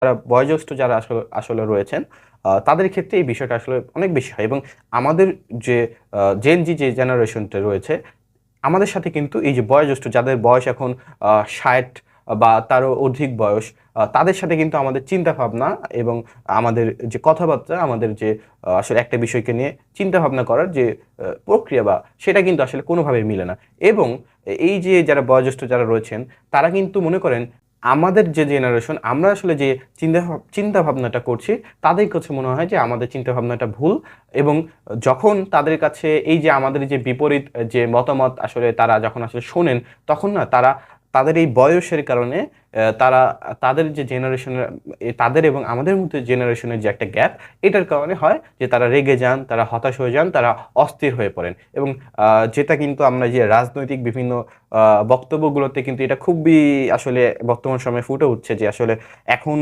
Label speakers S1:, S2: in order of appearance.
S1: যারা বয়োজ্যেষ্ঠ যারা আসলে আসলে রয়েছেন তাদের ক্ষেত্রে এই বিষয়টা আসলে অনেক বেশি হয় এবং আমাদের যে জেন জি যে জেনারেশনটা রয়েছে আমাদের সাথে কিন্তু এই যে বয়োজ্যেষ্ঠ যাদের বয়স এখন ৬০ বা তারও অধিক বয়স তাদের সাথে কিন্তু আমাদের চিন্তাভাবনা এবং আমাদের যে কথাবার্তা, আমাদের যে আসলে একটা বিষয়কে নিয়ে চিন্তাভাবনা করার যে প্রক্রিয়া বা সেটা কিন্তু আসলে কোনোভাবেই মিলে না। এবং এই যে যারা বয়োজ্যেষ্ঠ যারা রয়েছেন তারা কিন্তু মনে করেন আমাদের যে জেনারেশন আমরা আসলে যে চিন্তাভাবনাটা করছি তাদের কাছে মনে হয় যে আমাদের চিন্তাভাবনাটা ভুল এবং যখন তাদের কাছে এই যে আমাদের যে বিপরীত যে মতামত আসলে তারা যখন আসলে শোনেন, তখন না তারা তাদের এই বয়সের কারণে তারা তাদের যে জেনারেশনের তাদের এবং আমাদের মধ্যে জেনারেশনের যে একটা গ্যাপ, এটার কারণে হয় যে তারা রেগে যান, তারা হতাশ হয়ে যান, তারা অস্থির হয়ে পড়েন। এবং যেটা কিন্তু আমরা যে রাজনৈতিক বিভিন্ন বক্তব্যগুলোতে কিন্তু এটা খুবই আসলে বর্তমান সময়ে ফুটে উঠছে যে আসলে এখন